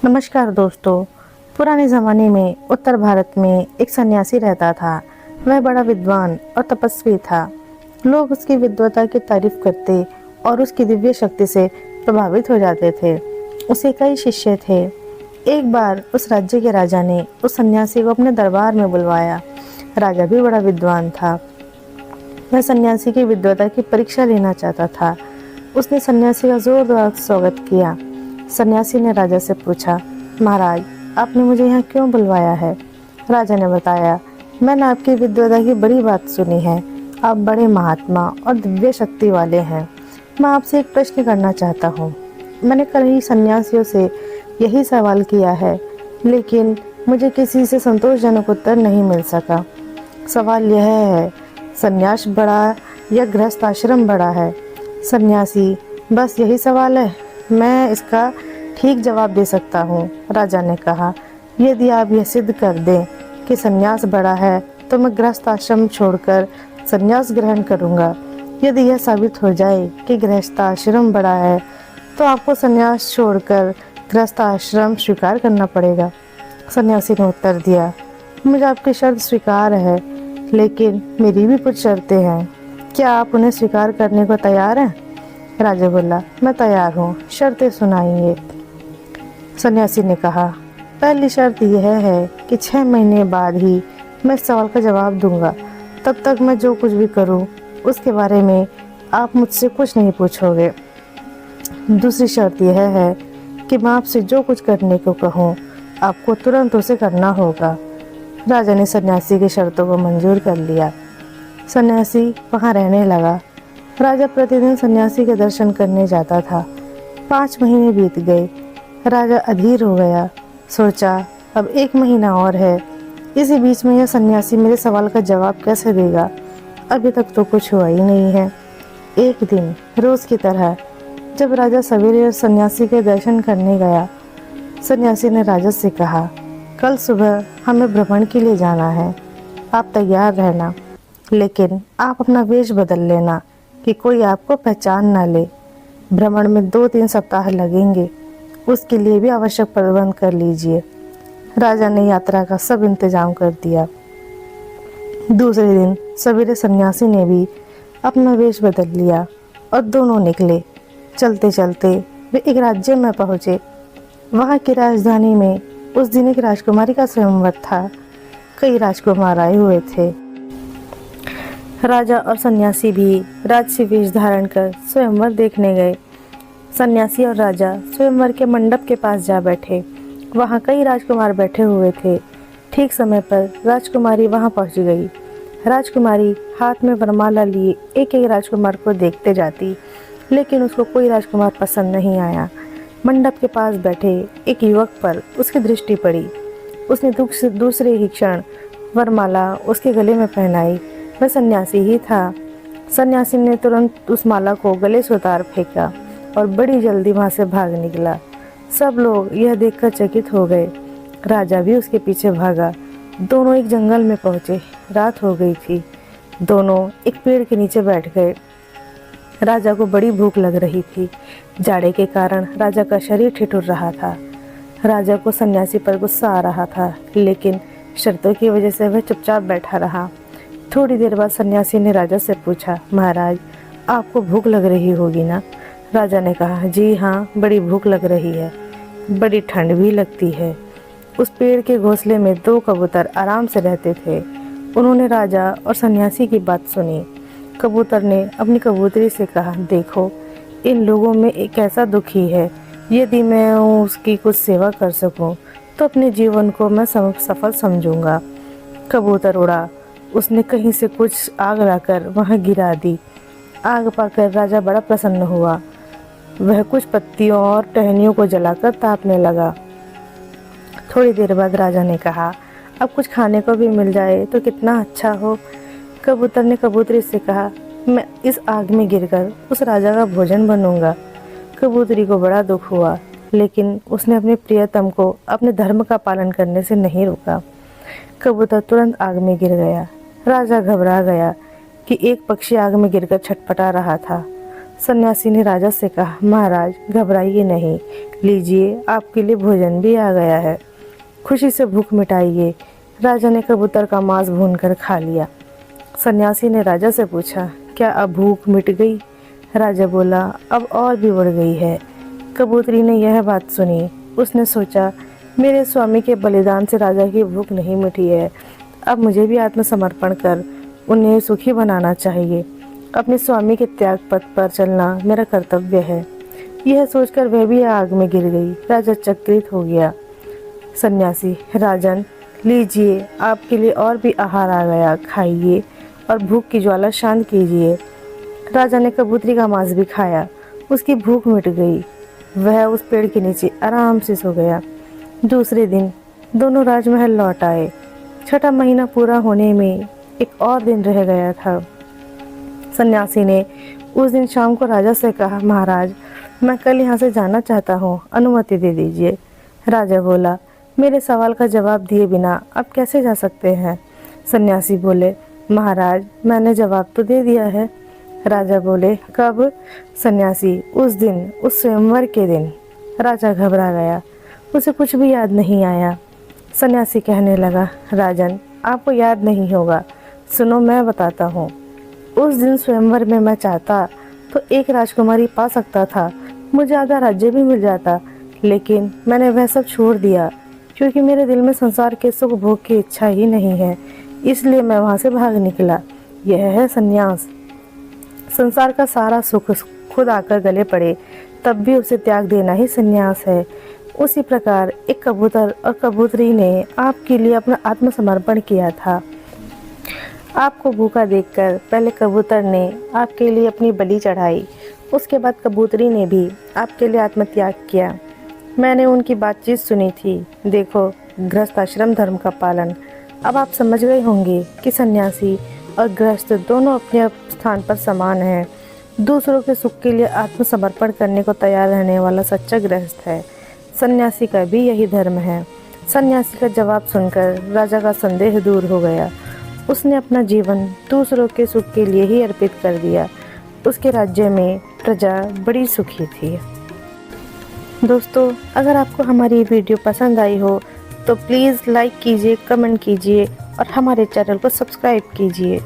नमस्कार दोस्तों। पुराने ज़माने में उत्तर भारत में एक सन्यासी रहता था। वह बड़ा विद्वान और तपस्वी था। लोग उसकी विद्वता की तारीफ करते और उसकी दिव्य शक्ति से प्रभावित हो जाते थे। उसे कई शिष्य थे। एक बार उस राज्य के राजा ने उस सन्यासी को अपने दरबार में बुलवाया। राजा भी बड़ा विद्वान था। वह सन्यासी की विद्वता की परीक्षा लेना चाहता था। उसने सन्यासी का जोरदार स्वागत किया। सन्यासी ने राजा से पूछा, महाराज, आपने मुझे यहाँ क्यों बुलवाया है? राजा ने बताया, मैंने आपकी विद्वता की बड़ी बात सुनी है। आप बड़े महात्मा और दिव्य शक्ति वाले हैं। मैं आपसे एक प्रश्न करना चाहता हूँ। मैंने कई सन्यासियों से यही सवाल किया है, लेकिन मुझे किसी से संतोषजनक उत्तर नहीं मिल सका। सवाल यह है, सन्यास बड़ा या गृहस्थ आश्रम बड़ा है? सन्यासी, बस यही सवाल है। मैं इसका ठीक जवाब दे सकता हूँ। राजा ने कहा, यदि आप यह सिद्ध कर दें कि सन्यास बड़ा है तो मैं गृहस्थ आश्रम छोड़कर सन्यास ग्रहण करूँगा। यदि यह साबित हो जाए कि गृहस्थ आश्रम बड़ा है तो आपको सन्यास छोड़कर गृहस्थ आश्रम स्वीकार करना पड़ेगा। सन्यासी ने उत्तर दिया, मुझे आपकी शर्त स्वीकार है, लेकिन मेरी भी कुछ शर्तें हैं। क्या आप उन्हें स्वीकार करने को तैयार हैं? राजा बोला, मैं तैयार हूँ, शर्तें सुनाइए। सन्यासी ने कहा, पहली शर्त यह है कि 6 महीने बाद ही मैं इस सवाल का जवाब दूंगा। तब तक मैं जो कुछ भी करूँ उसके बारे में आप मुझसे कुछ नहीं पूछोगे। दूसरी शर्त यह है कि मैं आपसे जो कुछ करने को कहूँ आपको तुरंत उसे करना होगा। राजा ने सन्यासी की शर्तों को मंजूर कर लिया। सन्यासी वहाँ रहने लगा। राजा प्रतिदिन सन्यासी के दर्शन करने जाता था। 5 महीने बीत गए। राजा अधीर हो गया। सोचा, अब 1 महीना और है। इसी बीच में यह सन्यासी मेरे सवाल का जवाब कैसे देगा? अभी तक तो कुछ हुआ ही नहीं है। एक दिन रोज की तरह जब राजा सवेरे सन्यासी के दर्शन करने गया, सन्यासी ने राजा से कहा, कल सुबह हमें भ्रमण के लिए जाना है। आप तैयार रहना, लेकिन आप अपना वेश बदल लेना कि कोई आपको पहचान ना ले। भ्रमण में 2-3 सप्ताह लगेंगे। उसके लिए भी आवश्यक प्रबंध कर लीजिए। राजा ने यात्रा का सब इंतजाम कर दिया। दूसरे दिन सवेरे सन्यासी ने भी अपना वेश बदल लिया और दोनों निकले। चलते चलते वे एक राज्य में पहुँचे। वहाँ की राजधानी में उस दिन एक राजकुमारी का स्वयंवर था। कई राजकुमार आए हुए थे। राजा और सन्यासी भी राजसी वेश धारण कर स्वयंवर देखने गए। सन्यासी और राजा स्वयंवर के मंडप के पास जा बैठे। वहाँ कई राजकुमार बैठे हुए थे। ठीक समय पर राजकुमारी वहाँ पहुँच गई। राजकुमारी हाथ में वरमाला लिए एक एक राजकुमार को देखते जाती, लेकिन उसको कोई राजकुमार पसंद नहीं आया। मंडप के पास बैठे एक युवक पर उसकी दृष्टि पड़ी। उसने दूसरे ही क्षण वरमाला उसके गले में पहनाई। वह सन्यासी ही था। सन्यासी ने तुरंत उस माला को गले से उतार फेंका और बड़ी जल्दी वहाँ से भाग निकला। सब लोग यह देखकर चकित हो गए। राजा भी उसके पीछे भागा। दोनों एक जंगल में पहुँचे। रात हो गई थी। दोनों एक पेड़ के नीचे बैठ गए। राजा को बड़ी भूख लग रही थी। जाड़े के कारण राजा का शरीर ठिठुर रहा था। राजा को सन्यासी पर गुस्सा आ रहा था, लेकिन शर्तों की वजह से वह चुपचाप बैठा रहा। थोड़ी देर बाद सन्यासी ने राजा से पूछा, महाराज, आपको भूख लग रही होगी ना? राजा ने कहा, जी हाँ, बड़ी भूख लग रही है। बड़ी ठंड भी लगती है। उस पेड़ के घोंसले में 2 कबूतर आराम से रहते थे। उन्होंने राजा और सन्यासी की बात सुनी। कबूतर ने अपनी कबूतरी से कहा, देखो, इन लोगों में एक ऐसा दुखी है। यदि मैं उसकी कुछ सेवा कर सकूं, तो अपने जीवन को मैं सफल समझूंगा। कबूतर उड़ा। उसने कहीं से कुछ आग लाकर वहां गिरा दी। आग पाकर राजा बड़ा प्रसन्न हुआ। वह कुछ पत्तियों और टहनियों को जलाकर तापने लगा। थोड़ी देर बाद राजा ने कहा, अब कुछ खाने को भी मिल जाए तो कितना अच्छा हो। कबूतर ने कबूतरी से कहा, मैं इस आग में गिरकर उस राजा का भोजन बनूंगा। कबूतरी को बड़ा दुख हुआ, लेकिन उसने अपने प्रियतम को अपने धर्म का पालन करने से नहीं रोका। कबूतर तुरंत आग में गिर गया। राजा घबरा गया कि एक पक्षी आग में गिरकर छटपटा रहा था। सन्यासी ने राजा से कहा, महाराज घबराइए नहीं, लीजिए आपके लिए भोजन भी आ गया है, खुशी से भूख मिटाइए। राजा ने कबूतर का मांस भूनकर खा लिया। सन्यासी ने राजा से पूछा, क्या अब भूख मिट गई? राजा बोला, अब और भी बढ़ गई है। कबूतरी ने यह बात सुनी। उसने सोचा, मेरे स्वामी के बलिदान से राजा की भूख नहीं मिटी है, अब मुझे भी आत्मसमर्पण कर उन्हें सुखी बनाना चाहिए। अपने स्वामी के त्याग पथ पर चलना मेरा कर्तव्य है। यह सोचकर वह भी आग में गिर गई। राजा चकित हो गया। सन्यासी, राजन लीजिए, आपके लिए और भी आहार आ गया, खाइए और भूख की ज्वाला शांत कीजिए। राजा ने कबूतरी का मांस भी खाया। उसकी भूख मिट गई। वह उस पेड़ के नीचे आराम से सो गया। दूसरे दिन दोनों राजमहल लौट आए। छठा महीना पूरा होने में एक और दिन रह गया था। सन्यासी ने उस दिन शाम को राजा से कहा, महाराज मैं कल यहाँ से जाना चाहता हूँ, अनुमति दे दीजिए। राजा बोला, मेरे सवाल का जवाब दिए बिना आप कैसे जा सकते हैं? सन्यासी बोले, महाराज मैंने जवाब तो दे दिया है। राजा बोले, कब? सन्यासी, उस दिन, उस स्वयंवर के दिन। राजा घबरा गया। उसे कुछ भी याद नहीं आया। सन्यासी कहने लगा, राजन आपको याद नहीं होगा, सुनो मैं बताता हूँ। उस दिन स्वयंवर में मैं चाहता तो एक राजकुमारी पा सकता था, मुझे आधा राज्य भी मिल जाता, लेकिन मैंने वह सब छोड़ दिया क्योंकि मेरे दिल में संसार के सुख भोग की इच्छा ही नहीं है, इसलिए मैं वहाँ से भाग निकला। यह है संन्यास। संसार का सारा सुख खुद आकर गले पड़े तब भी उसे त्याग देना ही संन्यास है। उसी प्रकार एक कबूतर और कबूतरी ने आपके लिए अपना आत्मसमर्पण किया था। आपको भूखा देखकर पहले कबूतर ने आपके लिए अपनी बलि चढ़ाई, उसके बाद कबूतरी ने भी आपके लिए आत्मत्याग किया। मैंने उनकी बातचीत सुनी थी। देखो, गृहस्थ आश्रम धर्म का पालन। अब आप समझ गए होंगे कि सन्यासी और गृहस्थ दोनों अपने स्थान पर समान हैं। दूसरों के सुख के लिए आत्मसमर्पण करने को तैयार रहने वाला सच्चा गृहस्थ है। सन्यासी का भी यही धर्म है। सन्यासी का जवाब सुनकर राजा का संदेह दूर हो गया। उसने अपना जीवन दूसरों के सुख के लिए ही अर्पित कर दिया। उसके राज्य में प्रजा बड़ी सुखी थी। दोस्तों, अगर आपको हमारी वीडियो पसंद आई हो तो प्लीज़ लाइक कीजिए, कमेंट कीजिए और हमारे चैनल को सब्सक्राइब कीजिए।